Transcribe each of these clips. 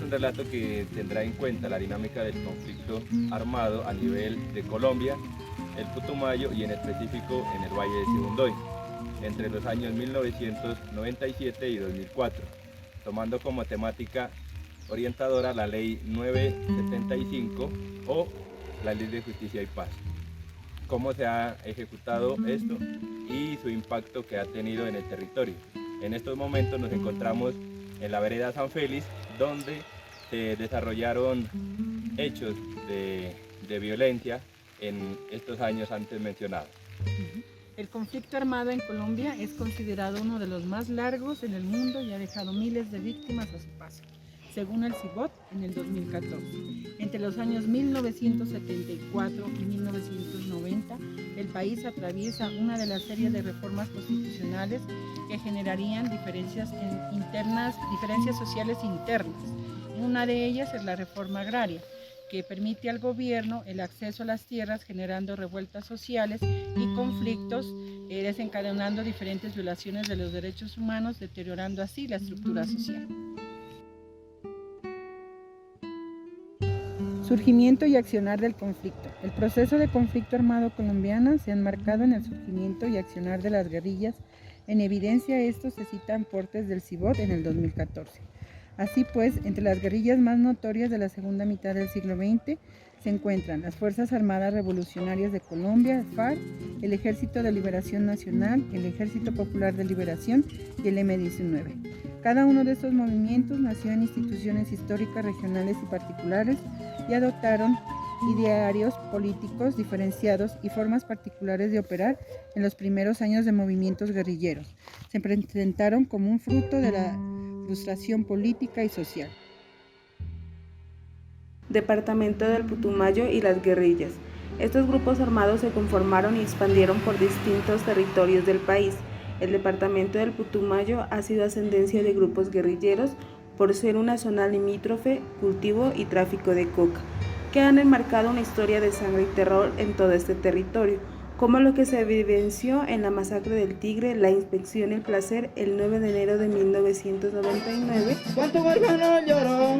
un relato que tendrá en cuenta la dinámica del conflicto armado a nivel de Colombia, el Putumayo y en específico en el Valle de Sibundoy, entre los años 1997 y 2004, tomando como temática orientadora la Ley 975 o la Ley de Justicia y Paz. Cómo se ha ejecutado esto y su impacto que ha tenido en el territorio. En estos momentos nos encontramos en la vereda San Félix, donde se desarrollaron hechos de violencia en estos años antes mencionados. El conflicto armado en Colombia es considerado uno de los más largos en el mundo y ha dejado miles de víctimas a su paso, según el CIBOT en el 2014. Entre los años 1974 y 1990, el país atraviesa una de las series de reformas constitucionales que generarían diferencias sociales internas. Una de ellas es la reforma agraria, que permite al gobierno el acceso a las tierras, generando revueltas sociales y conflictos, desencadenando diferentes violaciones de los derechos humanos, deteriorando así la estructura social. Surgimiento y accionar del conflicto. El proceso de conflicto armado colombiano se ha enmarcado en el surgimiento y accionar de las guerrillas. En evidencia esto se citan aportes del CIBOT en el 2014. Así pues, entre las guerrillas más notorias de la segunda mitad del siglo XX se encuentran las Fuerzas Armadas Revolucionarias de Colombia, FARC, el Ejército de Liberación Nacional, el Ejército Popular de Liberación y el M-19. Cada uno de estos movimientos nació en instituciones históricas regionales y particulares y adoptaron idearios políticos diferenciados y formas particulares de operar en los primeros años de movimientos guerrilleros. Se presentaron como un fruto de la frustración política y social. Departamento del Putumayo y las guerrillas. Estos grupos armados se conformaron y expandieron por distintos territorios del país. El departamento del Putumayo ha sido ascendencia de grupos guerrilleros por ser una zona limítrofe, cultivo y tráfico de coca, que han enmarcado una historia de sangre y terror en todo este territorio, como lo que se evidenció en la masacre del Tigre, la Inspección El Placer, el 9 de enero de 1999. ¿Cuánto huérfano lloró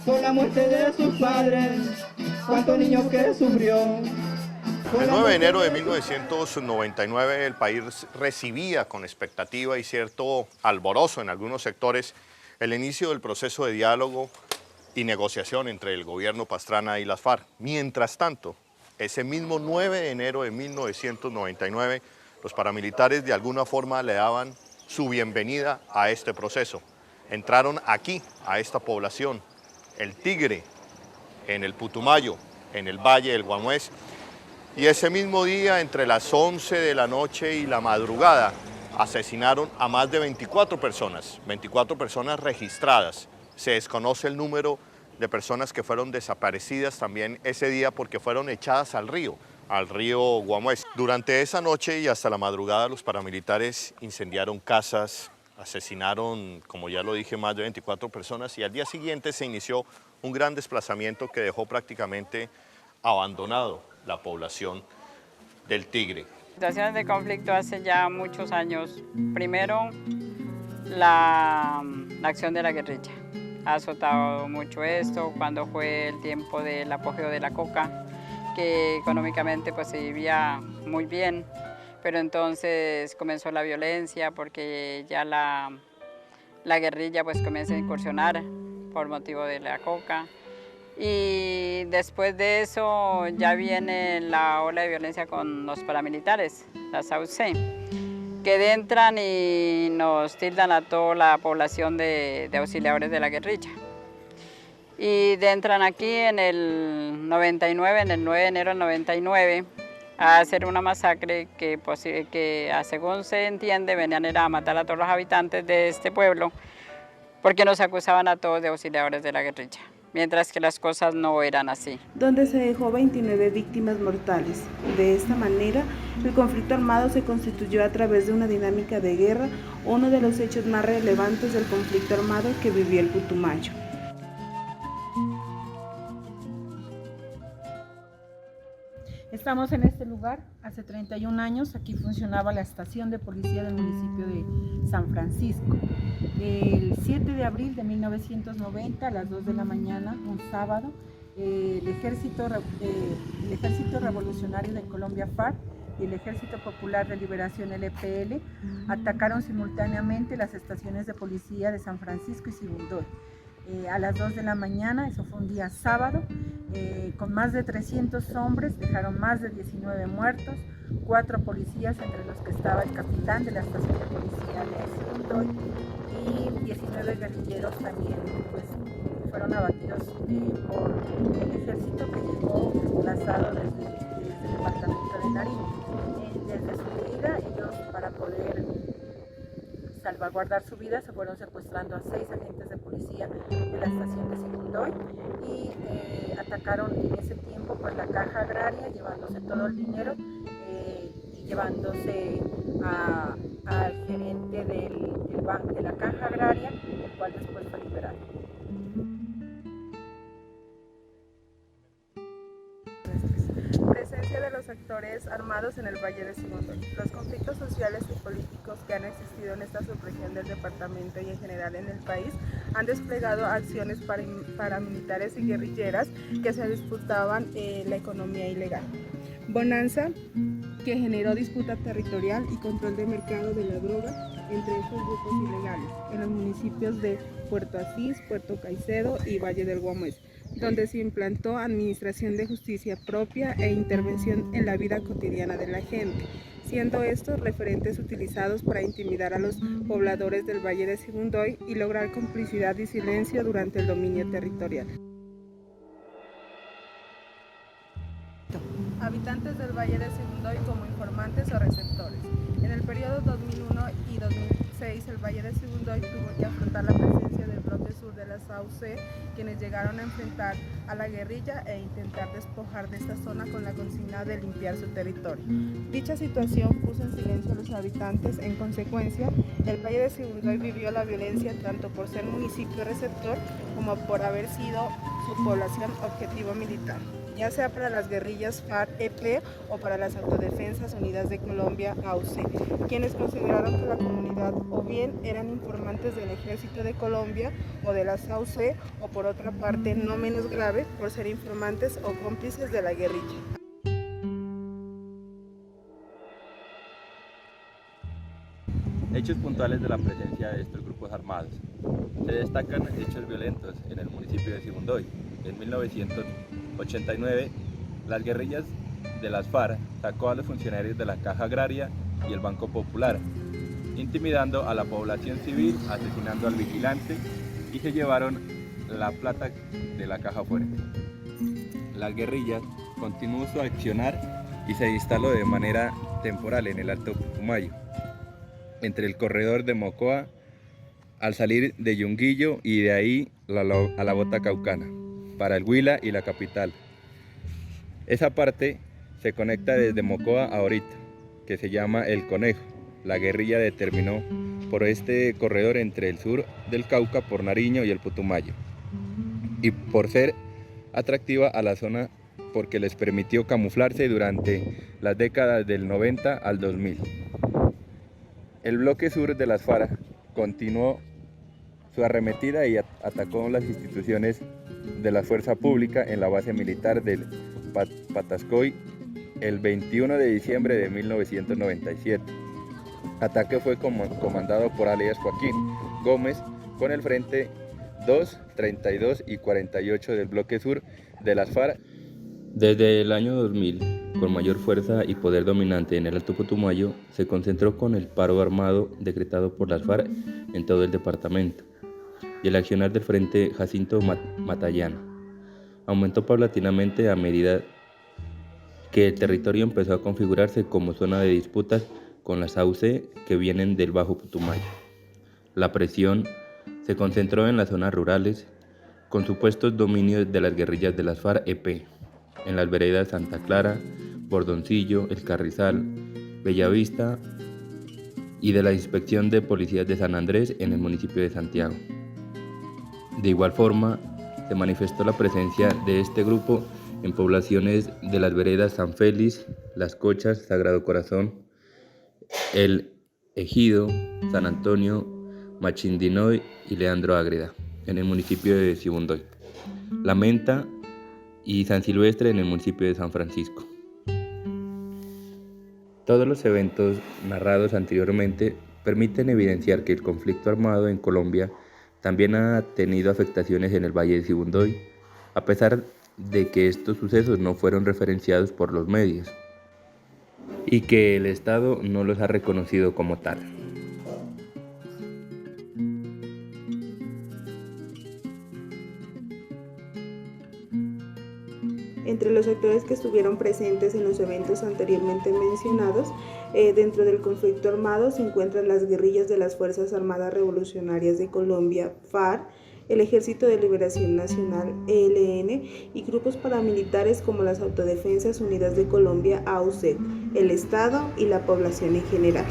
por la muerte de sus padres? ¿Cuántos niños que sufrió? El 9 de enero de 1999 el país recibía con expectativa y cierto alborozo en algunos sectores el inicio del proceso de diálogo y negociación entre el gobierno Pastrana y las FARC. Mientras tanto, ese mismo 9 de enero de 1999, los paramilitares de alguna forma le daban su bienvenida a este proceso. Entraron aquí, a esta población, el Tigre, en el Putumayo, en el Valle del Guamués, y ese mismo día, entre las 11 de la noche y la madrugada, asesinaron a más de 24 personas registradas. Se desconoce el número de personas que fueron desaparecidas también ese día porque fueron echadas al río Guamués. Durante esa noche y hasta la madrugada los paramilitares incendiaron casas, asesinaron, como ya lo dije, más de 24 personas y al día siguiente se inició un gran desplazamiento que dejó prácticamente abandonado la población del Tigre. Situaciones de conflicto hace ya muchos años. Primero, la acción de la guerrilla. Ha azotado mucho esto cuando fue el tiempo del apogeo de la coca, que económicamente pues se vivía muy bien, pero entonces comenzó la violencia porque ya la guerrilla pues comienza a incursionar por motivo de la coca. Y después de eso ya viene la ola de violencia con los paramilitares, las AUC, que entran y nos tildan a toda la población de auxiliadores de la guerrilla. Y entran aquí en el 99, en el 9 de enero del 99, a hacer una masacre que según se entiende venían a matar a todos los habitantes de este pueblo porque nos acusaban a todos de auxiliadores de la guerrilla, mientras que las cosas no eran así. Donde se dejó 29 víctimas mortales. De esta manera, el conflicto armado se constituyó a través de una dinámica de guerra, uno de los hechos más relevantes del conflicto armado que vivió el Putumayo. Estamos en este lugar hace 31 años. Aquí funcionaba la estación de policía del municipio de San Francisco. El 7 de abril de 1990, a las 2 de la mañana, un sábado, el Ejército Revolucionario de Colombia, FARC, y el Ejército Popular de Liberación, EPL, atacaron simultáneamente las estaciones de policía de San Francisco y Sibundoy. A las 2 de la mañana, eso fue un día sábado, con más de 300 hombres, dejaron más de 19 muertos, 4 policías, entre los que estaba el capitán de la estación de policía de Sibundoy, y 19 guerrilleros también pues, fueron abatidos por el ejército que llegó desplazado desde el departamento de Nariño. Desde su huida, ellos, para poder salvaguardar su vida, se fueron secuestrando a 6 agentes de policía de la estación de Sibundoy y atacaron en ese tiempo pues, la caja agraria, llevándose todo el dinero y llevándose al gerente del banco de la caja agraria, el cual después fue liberado. Presencia de los actores armados en el Valle de Sibundoy. Los conflictos sociales y políticos que han existido en esta subregión del departamento y en general en el país han desplegado acciones paramilitares y guerrilleras que se disputaban la economía ilegal. Bonanza, que generó disputa territorial y control de mercado de la droga entre estos grupos ilegales en los municipios de Puerto Asís, Puerto Caicedo y Valle del Guamués, donde se implantó administración de justicia propia e intervención en la vida cotidiana de la gente, siendo estos referentes utilizados para intimidar a los pobladores del Valle de Sibundoy y lograr complicidad y silencio durante el dominio territorial. Habitantes del Valle de Sibundoy como informantes o receptores. En el periodo 2001 y 2006, el Valle de Sibundoy tuvo que afrontar la presencia del bloque sur de las AUC, quienes llegaron a enfrentar a la guerrilla e intentar despojar de esta zona con la consigna de limpiar su territorio. Dicha situación puso en silencio a los habitantes. En consecuencia, el Valle de Sibundoy vivió la violencia tanto por ser municipio receptor como por haber sido su población objetivo militar, ya sea para las guerrillas FARC-EP o para las Autodefensas Unidas de Colombia, AUC, quienes consideraron que la comunidad o bien eran informantes del Ejército de Colombia o de las AUC, o por otra parte, no menos grave, por ser informantes o cómplices de la guerrilla. Hechos puntuales de la presencia de estos grupos armados. Se destacan hechos violentos en el municipio de Sibundoy. En 1989, las guerrillas de las FARC sacó a los funcionarios de la Caja Agraria y el Banco Popular, intimidando a la población civil, asesinando al vigilante y se llevaron la plata de la caja fuerte. Las guerrillas continuó su accionar y se instaló de manera temporal en el Alto Putumayo, entre el corredor de Mocoa al salir de Yunguillo y de ahí a la Bota Caucana, para el Huila y la capital. Esa parte se conecta desde Mocoa a Orito, que se llama El Conejo. La guerrilla determinó por este corredor entre el sur del Cauca por Nariño y el Putumayo, y por ser atractiva a la zona porque les permitió camuflarse durante las décadas del 90 al 2000. El bloque sur de las FARC continuó su arremetida y atacó las instituciones de la fuerza pública en la base militar del Patascoy el 21 de diciembre de 1997. Ataque fue comandado por alias Joaquín Gómez con el frente 2, 32 y 48 del bloque sur de las FARC. Desde el año 2000, con mayor fuerza y poder dominante en el Alto Putumayo, se concentró con el paro armado decretado por las FARC en todo el departamento y el accionar del Frente Jacinto Matallana aumentó paulatinamente a medida que el territorio empezó a configurarse como zona de disputas con las AUC que vienen del Bajo Putumayo. La presión se concentró en las zonas rurales, con supuestos dominios de las guerrillas de las FARC-EP, en las veredas Santa Clara, Bordoncillo, El Carrizal, Bellavista y de la inspección de policías de San Andrés en el municipio de Santiago. De igual forma, se manifestó la presencia de este grupo en poblaciones de las veredas San Félix, Las Cochas, Sagrado Corazón, El Ejido, San Antonio, Machindinoy y Leandro Ágreda, en el municipio de Sibundoy, La Menta y San Silvestre, en el municipio de San Francisco. Todos los eventos narrados anteriormente permiten evidenciar que el conflicto armado en Colombia también ha tenido afectaciones en el Valle de Sibundoy, a pesar de que estos sucesos no fueron referenciados por los medios y que el Estado no los ha reconocido como tal. Entre los actores que estuvieron presentes en los eventos anteriormente mencionados, dentro del conflicto armado se encuentran las guerrillas de las Fuerzas Armadas Revolucionarias de Colombia, FARC, el Ejército de Liberación Nacional, ELN, y grupos paramilitares como las Autodefensas Unidas de Colombia, AUCET, el Estado y la población en general.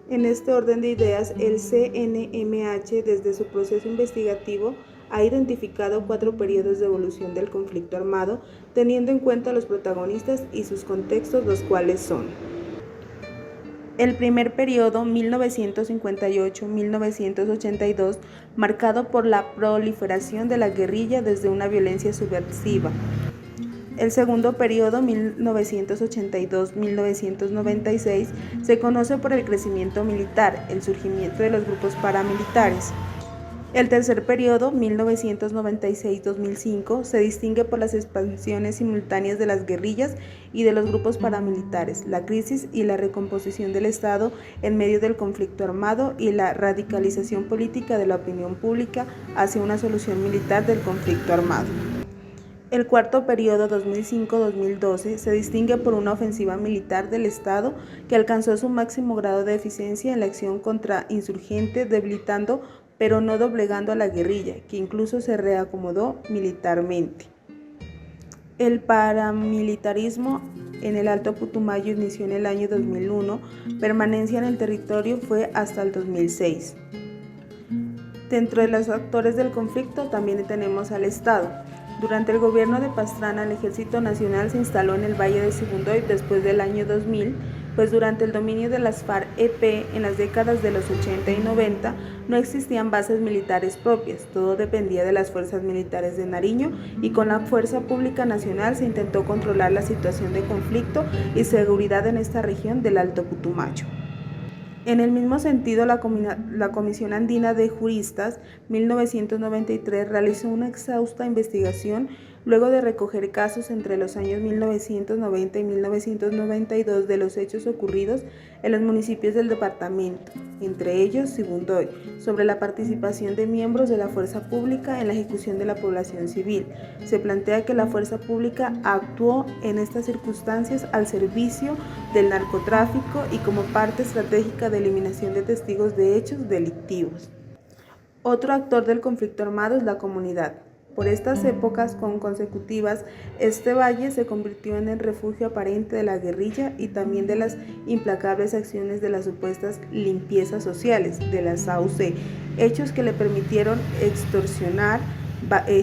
En este orden de ideas, el CNMH, desde su proceso investigativo, ha identificado 4 periodos de evolución del conflicto armado, teniendo en cuenta los protagonistas y sus contextos, los cuales son: el primer periodo, 1958-1982, marcado por la proliferación de la guerrilla desde una violencia subversiva. El segundo periodo, 1982-1996, se conoce por el crecimiento militar, el surgimiento de los grupos paramilitares. El tercer periodo, 1996-2005, se distingue por las expansiones simultáneas de las guerrillas y de los grupos paramilitares, la crisis y la recomposición del Estado en medio del conflicto armado y la radicalización política de la opinión pública hacia una solución militar del conflicto armado. El cuarto periodo, 2005-2012, se distingue por una ofensiva militar del Estado que alcanzó su máximo grado de eficiencia en la acción contra insurgentes, debilitando pero no doblegando a la guerrilla, que incluso se reacomodó militarmente. El paramilitarismo en el Alto Putumayo inició en el año 2001, permanencia en el territorio fue hasta el 2006. Dentro de los actores del conflicto también tenemos al Estado. Durante el gobierno de Pastrana, el Ejército Nacional se instaló en el Valle de Sibundoy después del año 2000, pues durante el dominio de las FARC-EP en las décadas de los 80 y 90 no existían bases militares propias, todo dependía de las fuerzas militares de Nariño y con la Fuerza Pública Nacional se intentó controlar la situación de conflicto y seguridad en esta región del Alto Putumayo. En el mismo sentido, la Comisión Andina de Juristas, 1993, realizó una exhausta investigación luego de recoger casos entre los años 1990 y 1992 de los hechos ocurridos en los municipios del departamento, entre ellos Sibundoy, sobre la participación de miembros de la fuerza pública en la ejecución de la población civil. Se plantea que la fuerza pública actuó en estas circunstancias al servicio del narcotráfico y como parte estratégica de eliminación de testigos de hechos delictivos. Otro actor del conflicto armado es la comunidad. Por estas épocas consecutivas, este valle se convirtió en el refugio aparente de la guerrilla y también de las implacables acciones de las supuestas limpiezas sociales de las AUC, hechos que le permitieron extorsionar,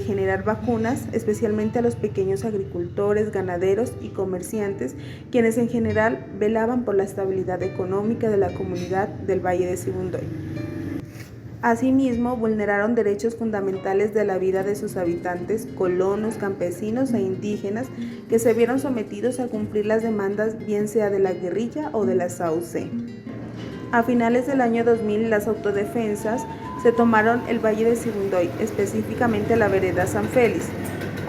generar vacunas, especialmente a los pequeños agricultores, ganaderos y comerciantes, quienes en general velaban por la estabilidad económica de la comunidad del Valle de Sibundoy. Asimismo, vulneraron derechos fundamentales de la vida de sus habitantes, colonos, campesinos e indígenas, que se vieron sometidos a cumplir las demandas bien sea de la guerrilla o de las AUC. A finales del año 2000, las autodefensas se tomaron el Valle de Sibundoy, específicamente la vereda San Félix,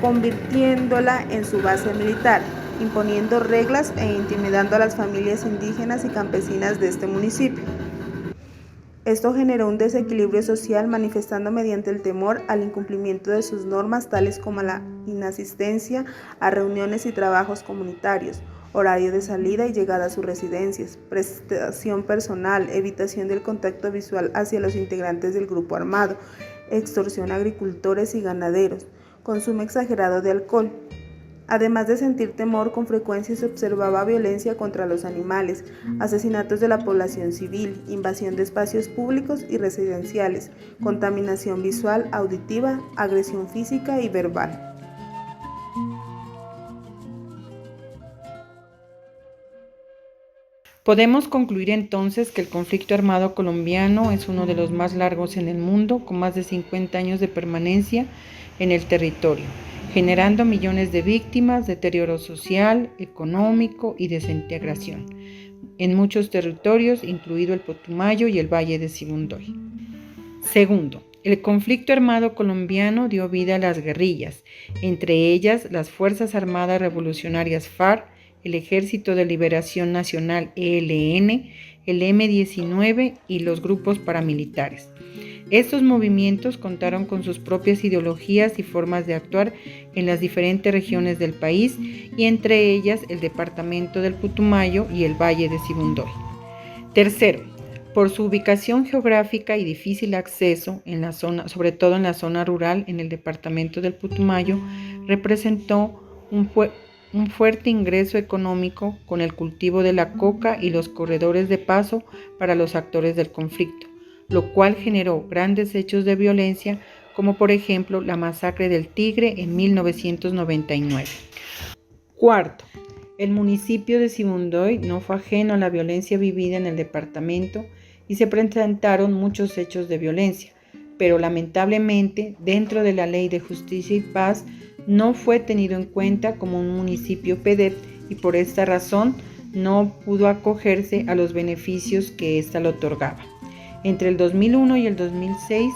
convirtiéndola en su base militar, imponiendo reglas e intimidando a las familias indígenas y campesinas de este municipio. Esto generó un desequilibrio social manifestando mediante el temor al incumplimiento de sus normas, tales como la inasistencia a reuniones y trabajos comunitarios, horario de salida y llegada a sus residencias, prestación personal, evitación del contacto visual hacia los integrantes del grupo armado, extorsión a agricultores y ganaderos, consumo exagerado de alcohol. Además de sentir temor, con frecuencia se observaba violencia contra los animales, asesinatos de la población civil, invasión de espacios públicos y residenciales, contaminación visual, auditiva, agresión física y verbal. Podemos concluir entonces que el conflicto armado colombiano es uno de los más largos en el mundo, con más de 50 años de permanencia en el territorio, generando millones de víctimas, deterioro social, económico y desintegración en muchos territorios, incluido el Putumayo y el Valle de Sibundoy. Segundo, el conflicto armado colombiano dio vida a las guerrillas, entre ellas las Fuerzas Armadas Revolucionarias FARC, el Ejército de Liberación Nacional ELN, el M-19 y los grupos paramilitares. Estos movimientos contaron con sus propias ideologías y formas de actuar en las diferentes regiones del país y entre ellas el departamento del Putumayo y el Valle de Sibundoy. Tercero, por su ubicación geográfica y difícil acceso en la zona, sobre todo en la zona rural en el departamento del Putumayo, representó un fuerte ingreso económico con el cultivo de la coca y los corredores de paso para los actores del conflicto, lo cual generó grandes hechos de violencia, como por ejemplo la masacre del Tigre en 1999. Cuarto, el municipio de Sibundoy no fue ajeno a la violencia vivida en el departamento y se presentaron muchos hechos de violencia, pero lamentablemente dentro de la Ley de Justicia y Paz no fue tenido en cuenta como un municipio PEDET y por esta razón no pudo acogerse a los beneficios que ésta le otorgaba. Entre el 2001 y el 2006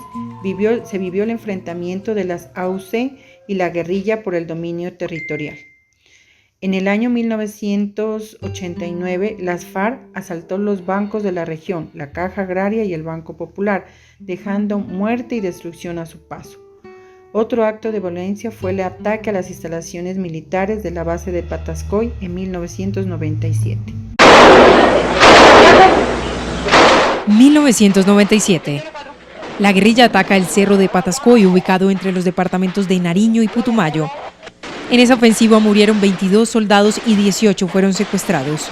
se vivió el enfrentamiento de las AUC y la guerrilla por el dominio territorial. En el año 1989, las FARC asaltó los bancos de la región, la Caja Agraria y el Banco Popular, dejando muerte y destrucción a su paso. Otro acto de violencia fue el ataque a las instalaciones militares de la base de Patascoy en 1997. 1997. La guerrilla ataca el cerro de Patascoy, ubicado entre los departamentos de Nariño y Putumayo. En esa ofensiva murieron 22 soldados y 18 fueron secuestrados.